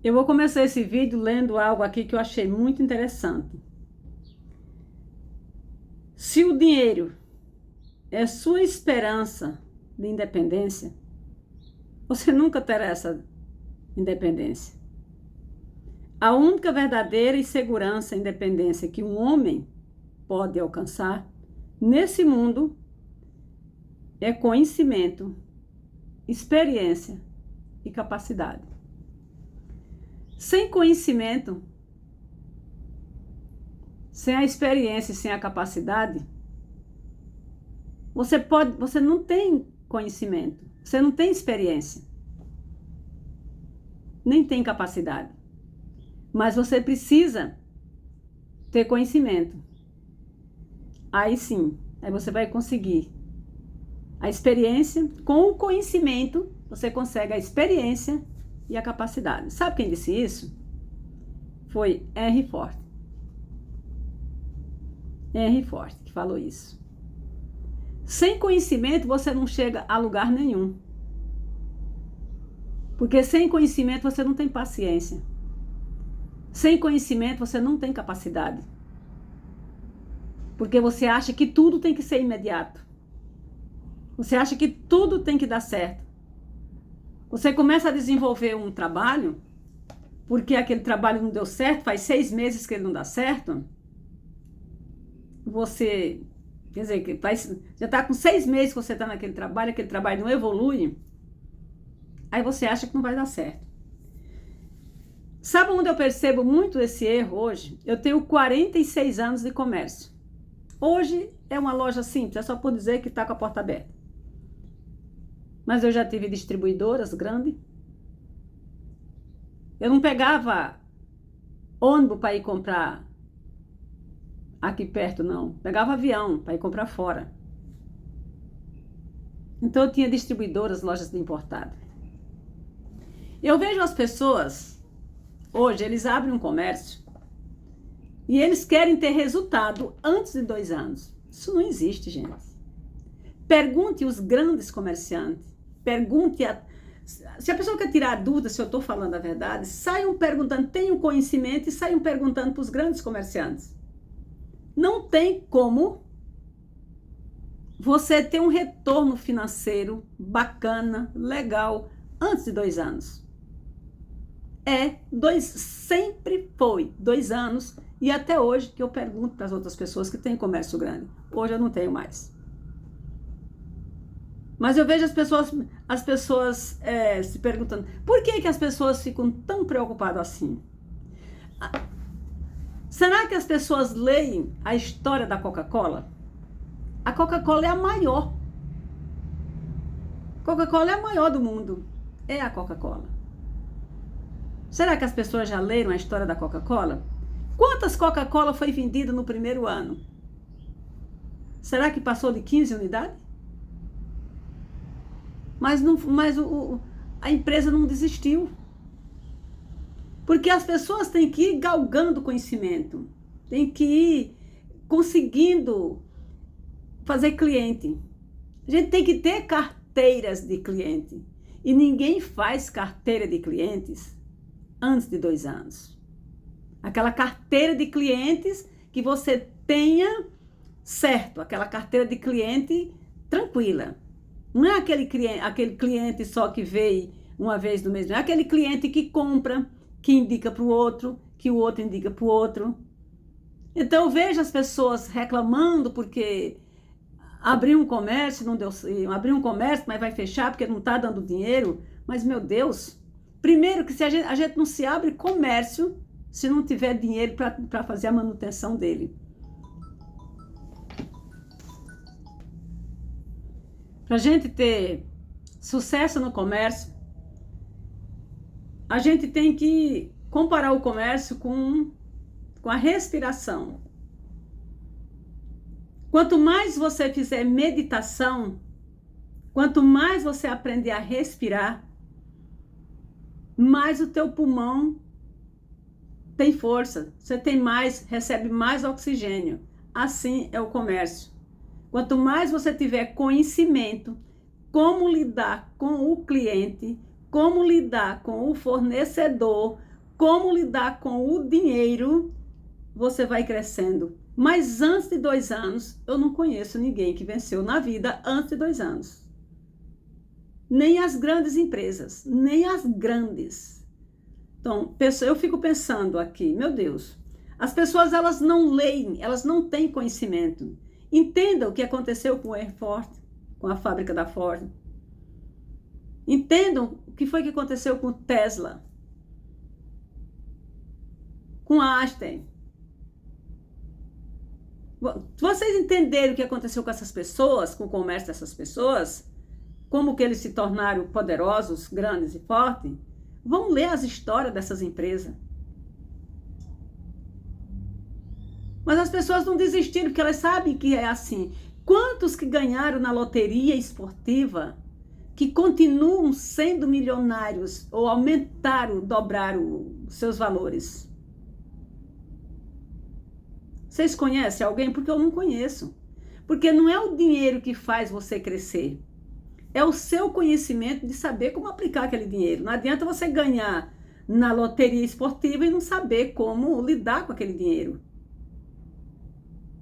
Eu vou começar esse vídeo lendo algo aqui que eu achei muito interessante. Se o dinheiro é sua esperança de independência, você nunca terá essa independência. A única verdadeira e segurança e independência que um homem pode alcançar nesse mundo é conhecimento, experiência e capacidade. Sem conhecimento, sem a experiência e sem a capacidade, você não tem conhecimento, você não tem experiência, nem tem capacidade. Mas você precisa ter conhecimento. Aí sim, aí você vai conseguir a experiência. Com o conhecimento, você consegue a experiência e a capacidade. Sabe quem disse isso? Foi Henry Ford. Henry Ford que falou isso. Sem conhecimento, você não chega a lugar nenhum. Porque sem conhecimento, você não tem paciência. Sem conhecimento, você não tem capacidade. Porque você acha que tudo tem que ser imediato. Você acha que tudo tem que dar certo. Você começa a desenvolver um trabalho, porque aquele trabalho não deu certo, faz 6 meses que ele não dá certo. Você, quer dizer, já está com 6 meses que você está naquele trabalho, aquele trabalho não evolui. Aí você acha que não vai dar certo. Sabe onde eu percebo muito esse erro hoje? Eu tenho 46 anos de comércio. Hoje é uma loja simples, é só por dizer que está com a porta aberta. Mas eu já tive distribuidoras grandes. Eu não pegava ônibus para ir comprar aqui perto, não. Pegava avião para ir comprar fora. Então eu tinha distribuidoras, lojas de importado. Eu vejo as pessoas, hoje, eles abrem um comércio e eles querem ter resultado antes de 2 anos. Isso não existe, gente. Pergunte os grandes comerciantes. Pergunte se a pessoa quer tirar dúvida se eu estou falando a verdade, saiam perguntando, tenham conhecimento e saiam perguntando para os grandes comerciantes. Não tem como você ter um retorno financeiro bacana, legal, antes de 2 anos. Sempre foi 2 anos e até hoje que eu pergunto para as outras pessoas que têm comércio grande. Hoje eu não tenho mais. Mas eu vejo as pessoas se perguntando, por que as pessoas ficam tão preocupadas assim? Será que as pessoas leem a história da Coca-Cola? A Coca-Cola é a maior. Coca-Cola é a maior do mundo. É a Coca-Cola. Será que as pessoas já leram a história da Coca-Cola? Quantas Coca-Cola foi vendida no primeiro ano? Será que passou de 15 unidades? Mas a empresa não desistiu. Porque as pessoas têm que ir galgando conhecimento. Têm que ir conseguindo fazer cliente. A gente tem que ter carteiras de cliente. E ninguém faz carteira de clientes antes de 2 anos. Aquela carteira de clientes que você tenha certo. Aquela carteira de cliente tranquila. Não é aquele cliente só que veio uma vez no mês. Não é aquele cliente que compra, que indica para o outro, que o outro indica para o outro. Então eu vejo as pessoas reclamando porque abriu um comércio, não deu, abriu um comércio, mas vai fechar porque não está dando dinheiro. Mas, meu Deus, primeiro que se a gente não se abre comércio se não tiver dinheiro para fazer a manutenção dele. Para a gente ter sucesso no comércio, a gente tem que comparar o comércio com a respiração. Quanto mais você fizer meditação, quanto mais você aprender a respirar, mais o teu pulmão tem força, você tem mais, recebe mais oxigênio. Assim é o comércio. Quanto mais você tiver conhecimento, como lidar com o cliente, como lidar com o fornecedor, como lidar com o dinheiro, você vai crescendo. Mas antes de 2 anos, eu não conheço ninguém que venceu na vida antes de 2 anos. Nem as grandes empresas, nem as grandes. Então, eu fico pensando aqui, meu Deus, as pessoas elas não leem, elas não têm conhecimento. Entenda o que aconteceu com o Air Ford, com a fábrica da Ford. Entendam o que foi que aconteceu com Tesla, com a Aston. Vocês entenderem o que aconteceu com essas pessoas, com o comércio dessas pessoas, como que eles se tornaram poderosos, grandes e fortes, vão ler as histórias dessas empresas. Mas as pessoas não desistiram, porque elas sabem que é assim. Quantos que ganharam na loteria esportiva, que continuam sendo milionários, ou aumentaram, dobraram os seus valores? Vocês conhecem alguém? Porque eu não conheço. Porque não é o dinheiro que faz você crescer. É o seu conhecimento de saber como aplicar aquele dinheiro. Não adianta você ganhar na loteria esportiva e não saber como lidar com aquele dinheiro.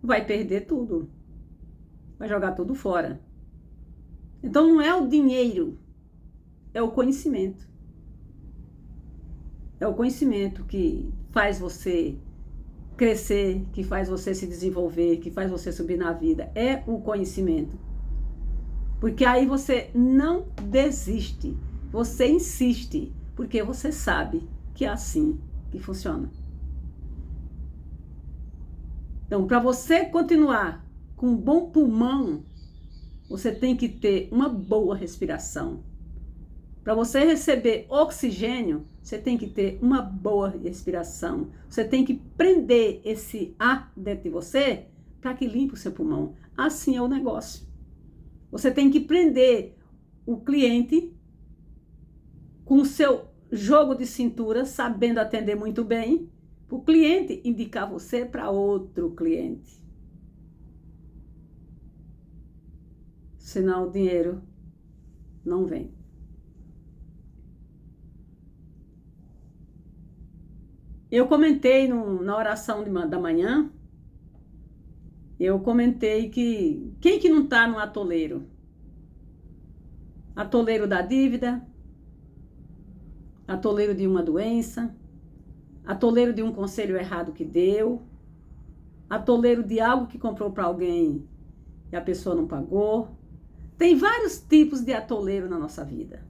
Vai perder tudo. Vai jogar tudo fora. Então não é o dinheiro, é o conhecimento. É o conhecimento que faz você crescer, que faz você se desenvolver, que faz você subir na vida. É o conhecimento. Porque aí você não desiste, você insiste, porque você sabe que é assim que funciona. Então, para você continuar com um bom pulmão, você tem que ter uma boa respiração. Para você receber oxigênio, você tem que ter uma boa respiração. Você tem que prender esse ar dentro de você para que limpe o seu pulmão. Assim é o negócio. Você tem que prender o cliente com o seu jogo de cintura, sabendo atender muito bem, para o cliente indicar você para outro cliente. Senão o dinheiro não vem. Eu comentei na oração da manhã, eu comentei que quem que não está no atoleiro? Atoleiro da dívida, atoleiro de uma doença, atoleiro de um conselho errado que deu, atoleiro de algo que comprou para alguém e a pessoa não pagou. Tem vários tipos de atoleiro na nossa vida.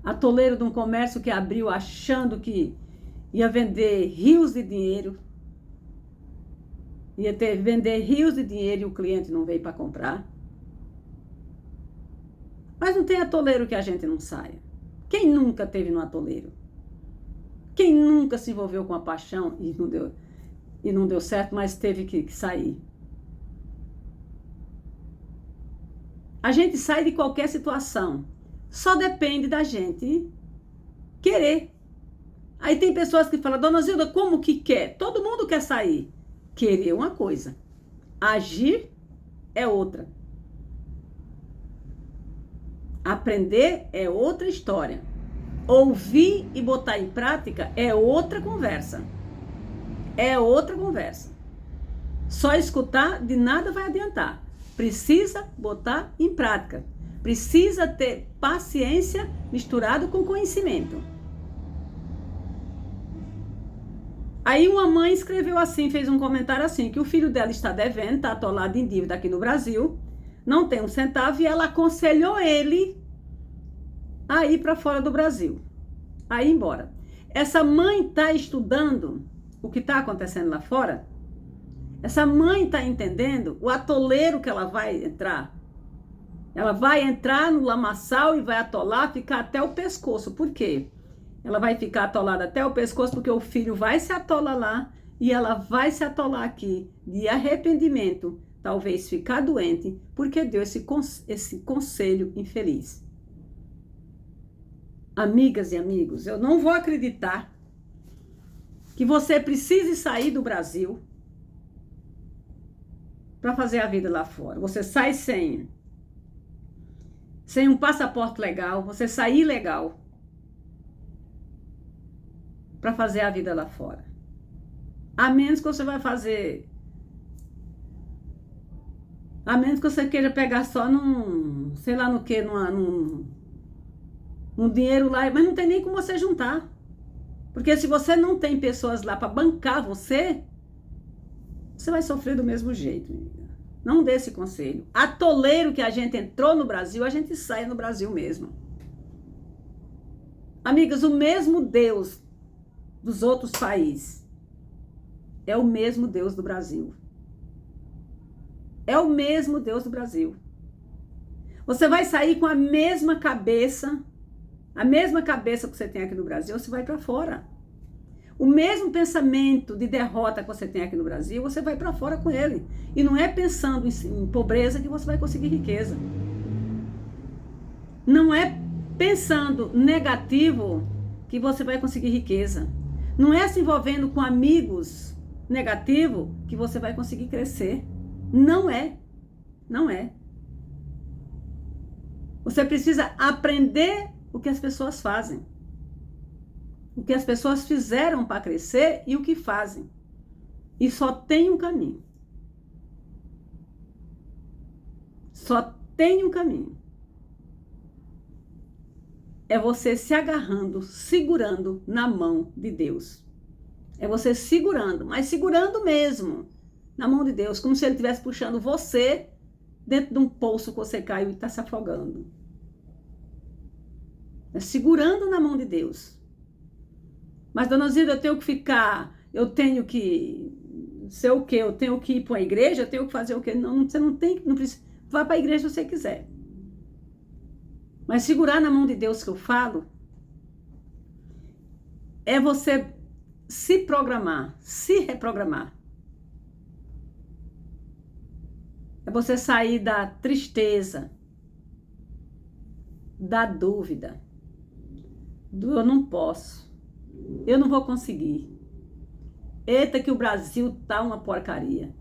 Atoleiro de um comércio que abriu achando que ia vender rios de dinheiro, vender rios de dinheiro e o cliente não veio para comprar. Mas não tem atoleiro que a gente não saia. Quem nunca teve no atoleiro? Quem nunca se envolveu com a paixão e não deu certo, mas teve que sair? A gente sai de qualquer situação. Só depende da gente querer. Aí tem pessoas que falam, Dona Zilda, como que quer? Todo mundo quer sair. Querer é uma coisa. Agir é outra. Aprender é outra história. Ouvir e botar em prática é outra conversa. É outra conversa. Só escutar de nada vai adiantar. Precisa botar em prática. Precisa ter paciência misturado com conhecimento. Aí uma mãe escreveu assim, fez um comentário assim, que o filho dela está devendo, está atolado em dívida aqui no Brasil, não tem um centavo, e ela aconselhou ele a ir para fora do Brasil, a ir embora. Essa mãe está estudando o que está acontecendo lá fora? Essa mãe está entendendo o atoleiro que ela vai entrar? Ela vai entrar no lamaçal e vai atolar, ficar até o pescoço. Por quê? Ela vai ficar atolada até o pescoço porque o filho vai se atolar lá e ela vai se atolar aqui de arrependimento, talvez ficar doente, porque deu esse conselho infeliz. Amigas e amigos, eu não vou acreditar que você precise sair do Brasil para fazer a vida lá fora. Você sai sem um passaporte legal, você sai ilegal. para fazer a vida lá fora. A menos que você vai fazer... A menos que você queira pegar só num... sei lá no que, num dinheiro lá, mas não tem nem como você juntar. Porque se você não tem pessoas lá para bancar você, você vai sofrer do mesmo jeito, amiga. Não dê esse conselho. Atoleiro que a gente entrou no Brasil, a gente sai no Brasil mesmo. Amigas, o mesmo Deus dos outros países é o mesmo Deus do Brasil. É o mesmo Deus do Brasil. Você vai sair com a mesma cabeça que você tem aqui no Brasil, você vai para fora. O mesmo pensamento de derrota que você tem aqui no Brasil, você vai para fora com ele. E não é pensando em pobreza que você vai conseguir riqueza. Não é pensando negativo que você vai conseguir riqueza. Não é se envolvendo com amigos negativos que você vai conseguir crescer. Não é. Não é. Você precisa aprender o que as pessoas fazem. O que as pessoas fizeram para crescer e o que fazem. E só tem um caminho. Só tem um caminho. É você se agarrando, segurando na mão de Deus. É você segurando, mas segurando mesmo na mão de Deus, como se Ele estivesse puxando você dentro de um poço que você caiu e está se afogando. É segurando na mão de Deus. Mas, dona Zilda, eu tenho que ser o quê? Eu tenho que ir para a igreja? Eu tenho que fazer o quê? Não, você não precisa. Vá para a igreja se você quiser. Mas segurar na mão de Deus que eu falo é você se programar, se reprogramar. É você sair da tristeza, da dúvida, do eu não posso, eu não vou conseguir. Eita que o Brasil tá uma porcaria.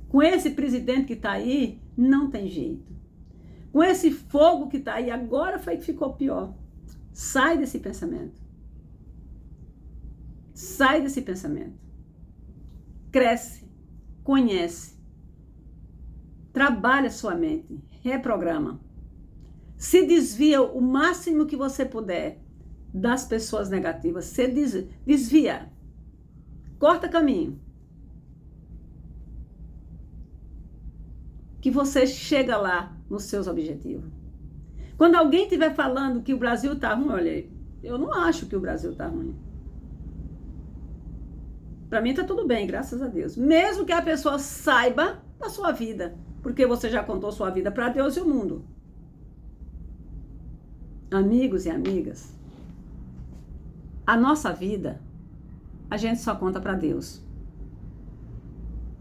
Com esse presidente que tá aí, não tem jeito. Com esse fogo que tá aí, agora foi que ficou pior. Sai desse pensamento. Sai desse pensamento. Cresce, conhece. Trabalha sua mente, reprograma. Se desvia o máximo que você puder das pessoas negativas. Se desvia. Corta caminho. Que você chega lá nos seus objetivos. Quando alguém estiver falando que o Brasil está ruim, olha, eu não acho que o Brasil está ruim. Para mim está tudo bem, graças a Deus. Mesmo que a pessoa saiba da sua vida, porque você já contou sua vida para Deus e o mundo. Amigos e amigas, a nossa vida, a gente só conta para Deus.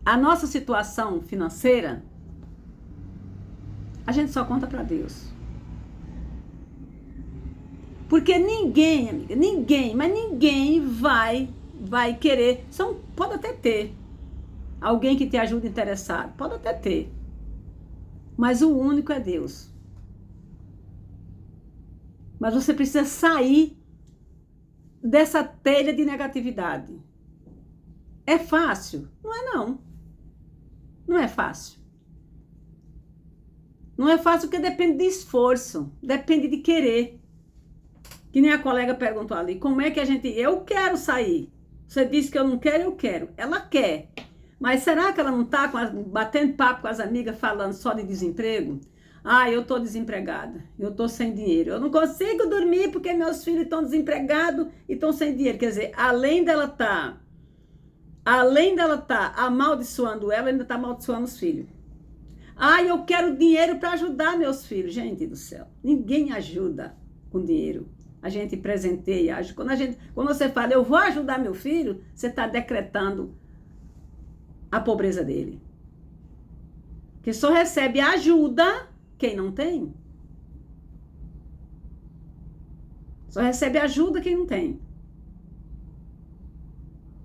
A nossa situação financeira, a gente só conta para Deus. Porque ninguém, amiga, ninguém vai querer. Pode até ter alguém que te ajude interessado, pode até ter. Mas o único é Deus. Mas você precisa sair dessa telha de negatividade. É fácil? Não é não. Não é fácil. Não é fácil porque depende de esforço, depende de querer. Que nem a colega perguntou ali, como é que a gente... Eu quero sair. Você disse que eu não quero, eu quero. Ela quer. Mas será que ela não está batendo papo com as amigas falando só de desemprego? Ah, eu estou desempregada, eu estou sem dinheiro. Eu não consigo dormir porque meus filhos estão desempregados e estão sem dinheiro. Quer dizer, além dela tá amaldiçoando ela, ainda está amaldiçoando os filhos. Ah, eu quero dinheiro para ajudar meus filhos. Gente do céu, ninguém ajuda com dinheiro. A gente presenteia. Quando você fala, eu vou ajudar meu filho, você está decretando a pobreza dele. Porque só recebe ajuda quem não tem. Só recebe ajuda quem não tem.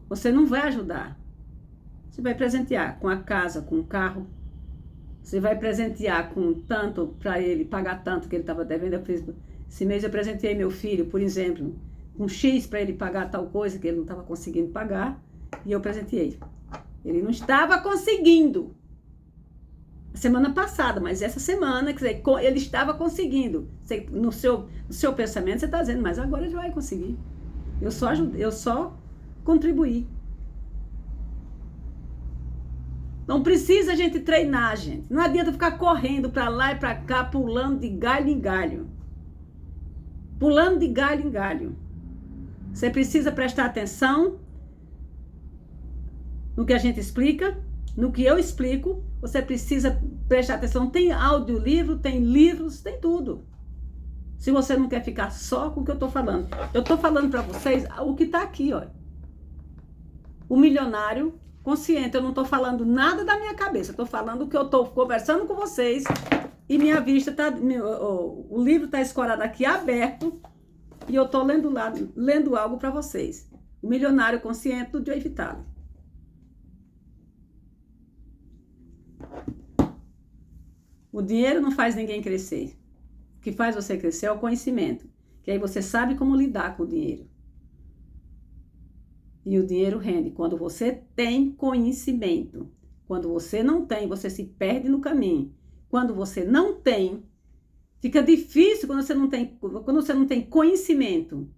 Você não vai ajudar. Você vai presentear com a casa, com o carro. Você vai presentear com tanto para ele pagar tanto que ele estava devendo. Esse mês eu presenteei meu filho, por exemplo. com X para ele pagar tal coisa que ele não estava conseguindo pagar, e eu presenteei. Ele não estava conseguindo. Semana passada, mas essa semana, quer dizer, ele estava conseguindo. No seu pensamento, você está dizendo, mas agora ele vai conseguir. Eu só contribuí. Não precisa a gente treinar, gente. Não adianta ficar correndo para lá e para cá, pulando de galho em galho. Pulando de galho em galho. Você precisa prestar atenção no que a gente explica, no que eu explico. Você precisa prestar atenção. Tem audiolivro, tem livros, tem tudo. Se você não quer ficar só com o que eu estou falando. Eu estou falando para vocês o que está aqui, ó. O milionário consciente. Eu não estou falando nada da minha cabeça. Eu estou falando o que eu estou conversando com vocês e minha vista está... O livro está escorado aqui, aberto, e eu estou lendo algo para vocês. O milionário consciente do Joe Vitale. O dinheiro não faz ninguém crescer. O que faz você crescer é o conhecimento. Que aí você sabe como lidar com o dinheiro. E o dinheiro rende quando você tem conhecimento. Quando você não tem, você se perde no caminho. Quando você não tem, fica difícil quando você não tem conhecimento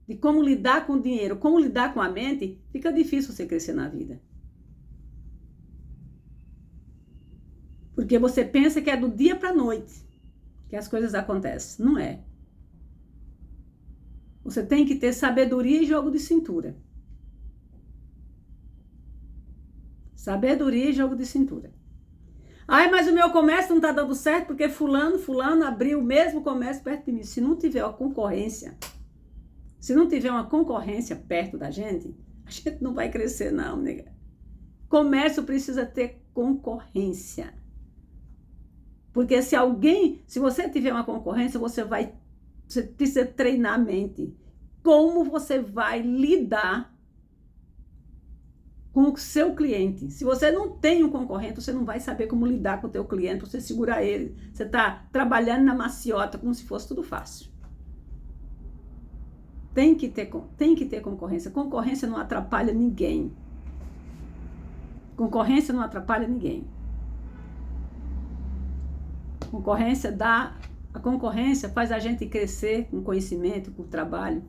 de como lidar com o dinheiro, como lidar com a mente, fica difícil você crescer na vida. Porque você pensa que é do dia para a noite que as coisas acontecem. Não é. Você tem que ter sabedoria e jogo de cintura. Sabedoria e jogo de cintura. Ai, mas o meu comércio não está dando certo porque fulano abriu o mesmo comércio perto de mim. Se não tiver uma concorrência, perto da gente, a gente não vai crescer não, nega. Comércio precisa ter concorrência. Porque se você tiver uma concorrência, você precisa treinar a mente. Como você vai lidar com o seu cliente? Se você não tem um concorrente, você não vai saber como lidar com o teu cliente, você segurar ele. Você está trabalhando na maciota como se fosse tudo fácil. Tem que ter concorrência. Concorrência não atrapalha ninguém. Concorrência não atrapalha ninguém. A concorrência faz a gente crescer com conhecimento, com trabalho.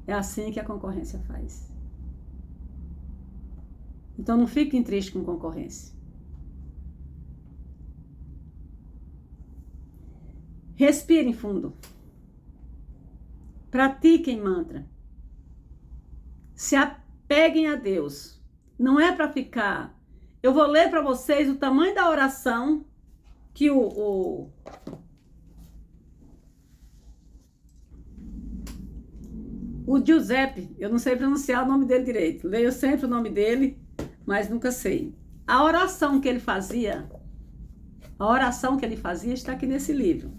É assim que a concorrência faz. Então não fiquem tristes com concorrência. Respirem fundo. Pratiquem mantra. Se apeguem a Deus. Não é para ficar. Eu vou ler para vocês o tamanho da oração que o Giuseppe, eu não sei pronunciar o nome dele direito. Leio sempre o nome dele, mas nunca sei. A oração que ele fazia está aqui nesse livro.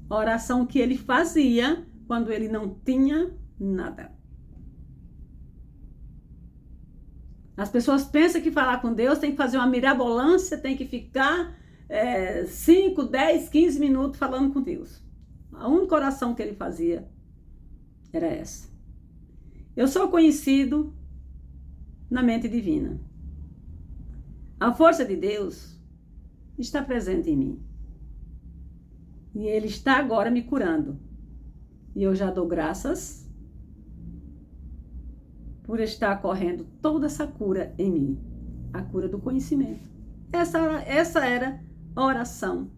A oração que ele fazia quando ele não tinha nada. As pessoas pensam que falar com Deus tem que fazer uma mirabolância, tem que ficar 5, 10, 15 minutos falando com Deus. A única oração que ele fazia era essa. Eu sou conhecido na mente divina. A força de Deus está presente em mim. E Ele está agora me curando. E eu já dou graças por estar correndo toda essa cura em mim. A cura do conhecimento. Essa era a oração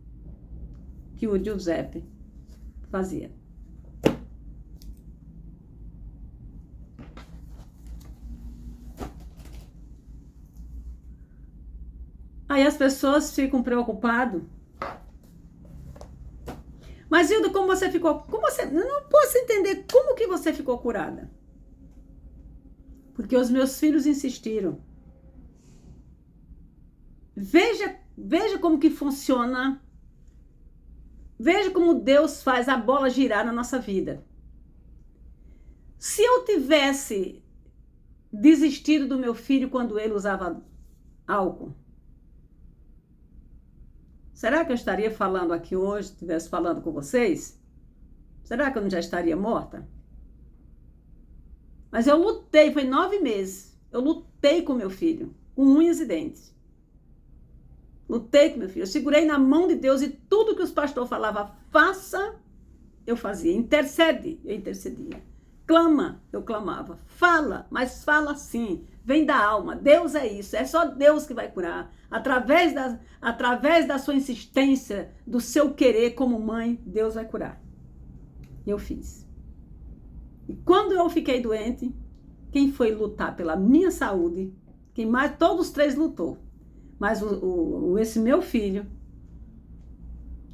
que o Giuseppe fazia. Aí as pessoas ficam preocupadas. Mas, Hilda, como você ficou... Eu não posso entender como que você ficou curada. Porque os meus filhos insistiram. Veja como que funciona. Veja como Deus faz a bola girar na nossa vida. Se eu tivesse desistido do meu filho quando ele usava álcool, será que eu estaria falando aqui hoje, estivesse falando com vocês? Será que eu não já estaria morta? Mas eu lutei, foi 9 meses. Eu lutei com meu filho, com unhas e dentes. Lutei com meu filho. Eu segurei na mão de Deus e tudo que os pastores falavam, faça, eu fazia. Intercede, eu intercedia. Clama, eu clamava. Fala, mas fala assim. Vem da alma. Deus é isso. É só Deus que vai curar. Através da sua insistência, do seu querer como mãe, Deus vai curar. Eu fiz. E quando eu fiquei doente, quem foi lutar pela minha saúde, quem mais, todos os 3 lutou. Mas esse meu filho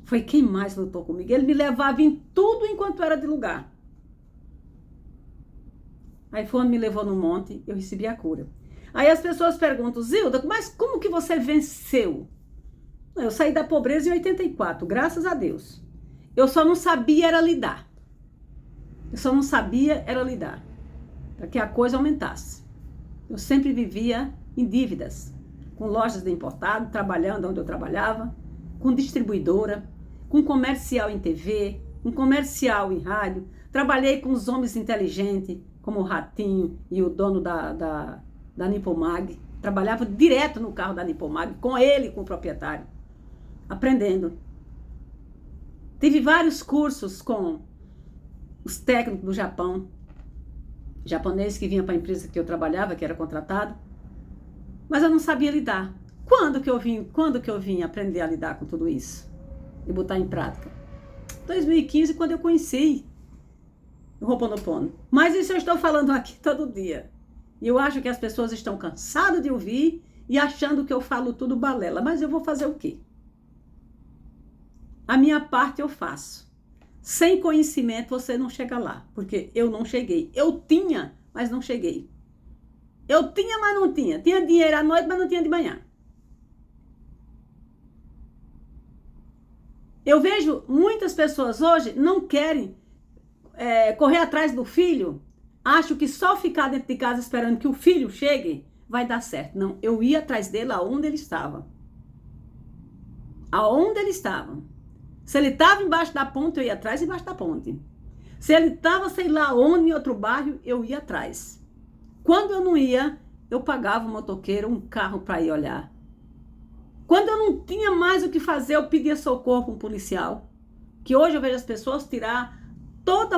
foi quem mais lutou comigo. Ele me levava em tudo enquanto era de lugar. Aí quando me levou no monte, eu recebi a cura. Aí as pessoas perguntam, Zilda, mas como que você venceu? Eu saí da pobreza em 84, graças a Deus. Eu só não sabia era lidar. Para que a coisa aumentasse. Eu sempre vivia em dívidas, com lojas de importado, trabalhando onde eu trabalhava, com distribuidora, com comercial em TV, com comercial em rádio. Trabalhei com os homens inteligentes, como o Ratinho e o dono da Nipomag. Trabalhava direto no carro da Nipomag, com ele, com o proprietário, aprendendo. Tive vários cursos com os técnicos do Japão, japonês que vinha para a empresa que eu trabalhava, que era contratado, mas eu não sabia lidar. Quando que eu vim aprender a lidar com tudo isso e botar em prática? 2015, quando eu conheci o Ho'oponopono. Mas isso eu estou falando aqui todo dia. E eu acho que as pessoas estão cansadas de ouvir e achando que eu falo tudo balela. Mas eu vou fazer o quê? A minha parte eu faço. Sem conhecimento você não chega lá, porque eu não cheguei. Eu tinha, mas não cheguei. Eu tinha, mas não tinha. Tinha dinheiro à noite, mas não tinha de manhã. Eu vejo muitas pessoas hoje não querem correr atrás do filho. Acho que só ficar dentro de casa esperando que o filho chegue vai dar certo. Não, eu ia atrás dele aonde ele estava. Aonde ele estava. Se ele estava embaixo da ponte, eu ia atrás embaixo da ponte. Se ele estava, sei lá onde, em outro bairro, eu ia atrás. Quando eu não ia, eu pagava um motoqueiro, um carro para ir olhar. Quando eu não tinha mais o que fazer, eu pedia socorro para um policial. Que hoje eu vejo as pessoas tirar todo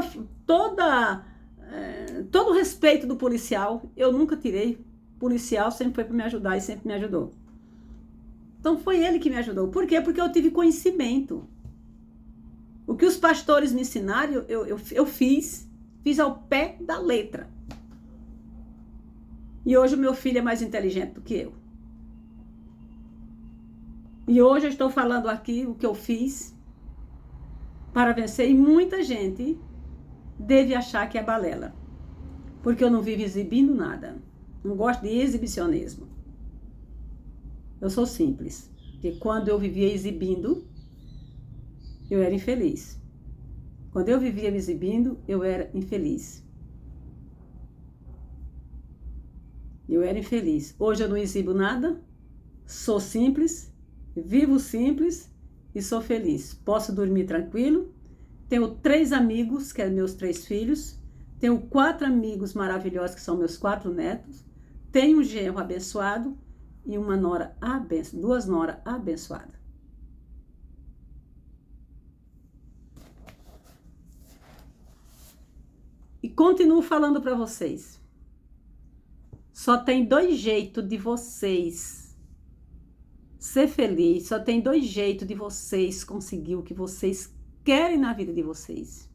o respeito do policial. Eu nunca tirei. O policial sempre foi para me ajudar e sempre me ajudou. Então foi ele que me ajudou. Por quê? Porque eu tive conhecimento. O que os pastores me ensinaram, eu fiz ao pé da letra. E hoje o meu filho é mais inteligente do que eu. E hoje eu estou falando aqui o que eu fiz para vencer. E muita gente deve achar que é balela. Porque eu não vivo exibindo nada. Não gosto de exibicionismo. Eu sou simples. Porque quando eu vivia exibindo, eu era infeliz. Quando eu vivia me exibindo, eu era infeliz. Eu era infeliz. Hoje eu não exibo nada, sou simples, vivo simples e sou feliz. Posso dormir tranquilo. Tenho 3 amigos, que são meus 3 filhos. Tenho 4 amigos maravilhosos, que são meus 4 netos. Tenho um genro abençoado e uma nora abençoada, 2 noras abençoadas. E continuo falando para vocês. Só tem 2 jeitos de vocês ser feliz. Só tem 2 jeitos de vocês conseguir o que vocês querem na vida de vocês.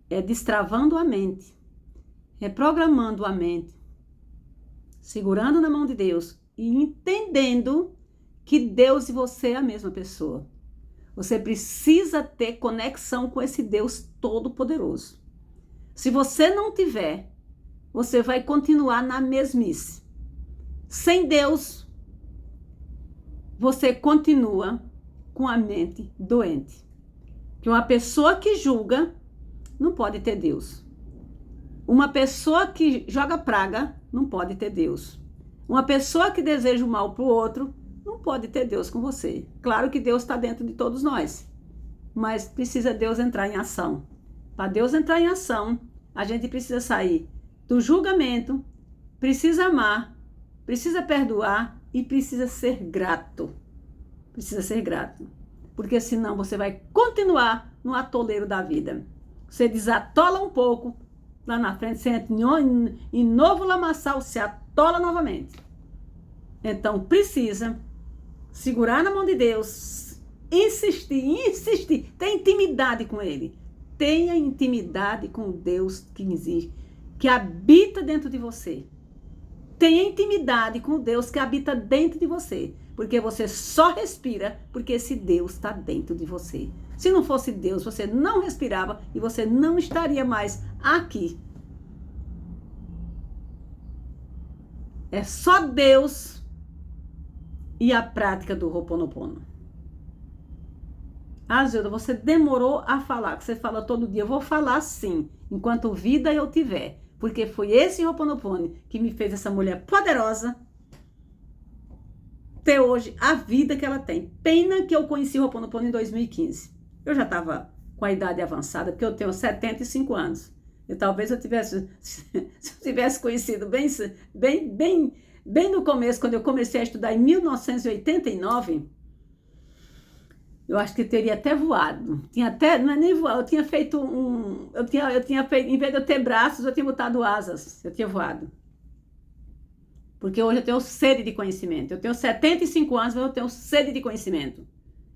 É destravando a mente, reprogramando a mente, segurando na mão de Deus e entendendo que Deus e você é a mesma pessoa. Você precisa ter conexão com esse Deus todo-poderoso. Se você não tiver, você vai continuar na mesmice. Sem Deus, você continua com a mente doente. Que uma pessoa que julga não pode ter Deus. Uma pessoa que joga praga não pode ter Deus. Uma pessoa que deseja o mal para o outro não pode ter Deus com você. Claro que Deus está dentro de todos nós, mas precisa Deus entrar em ação. Para Deus entrar em ação, A gente precisa sair do julgamento, precisa amar, precisa perdoar e precisa ser grato. Precisa ser grato. Porque senão você vai continuar no atoleiro da vida. Você desatola um pouco, lá na frente você entra em novo lamaçal, se atola novamente. Então precisa segurar na mão de Deus, insistir, ter intimidade com Ele. Tenha intimidade com o Deus que existe, que habita dentro de você. Tenha intimidade com o Deus que habita dentro de você. Porque você só respira porque esse Deus está dentro de você. Se não fosse Deus, você não respirava e você não estaria mais aqui. É só Deus e a prática do Ho'oponopono. Zilda, você demorou a falar, que você fala todo dia. Eu vou falar sim, enquanto vida eu tiver. Porque foi esse Ho'oponopono que me fez essa mulher poderosa ter hoje a vida que ela tem. Pena que eu conheci o Ho'oponopono em 2015. Eu já estava com a idade avançada, porque eu tenho 75 anos. E talvez eu tivesse, se eu tivesse conhecido bem no começo, quando eu comecei a estudar em 1989, eu acho que eu teria até voado. Tinha até, não é nem voar, eu tinha feito eu tinha feito, em vez de eu ter braços, eu tinha botado asas, eu tinha voado. Porque hoje eu tenho sede de conhecimento. Eu tenho 75 anos, mas eu tenho sede de conhecimento.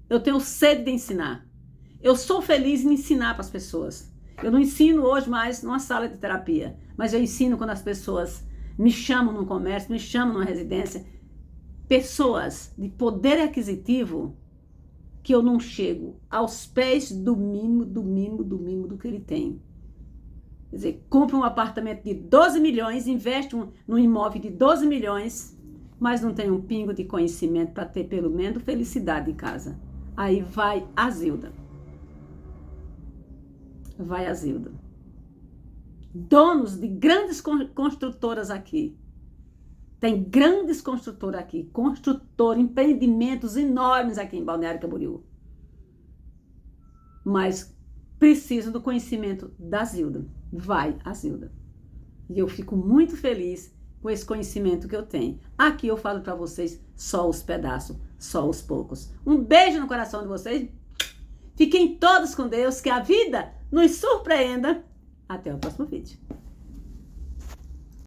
Eu tenho sede de ensinar. Eu sou feliz em ensinar para as pessoas. Eu não ensino hoje mais numa sala de terapia, mas eu ensino quando as pessoas me chamam num comércio, me chamam numa residência. Pessoas de poder aquisitivo que eu não chego aos pés do mínimo do que ele tem. Quer dizer, compra um apartamento de 12 milhões, investe num imóvel de 12 milhões, mas não tem um pingo de conhecimento para ter pelo menos felicidade em casa. Aí vai a Zilda. Vai a Zilda. Donos de grandes construtoras aqui. Tem grandes construtoras aqui. Empreendimentos enormes aqui em Balneário Camboriú. Mas precisam do conhecimento da Zilda. Vai a Zilda. E eu fico muito feliz com esse conhecimento que eu tenho. Aqui eu falo para vocês só os pedaços, só os poucos. Um beijo no coração de vocês. Fiquem todos com Deus, que a vida nos surpreenda. Até o próximo vídeo.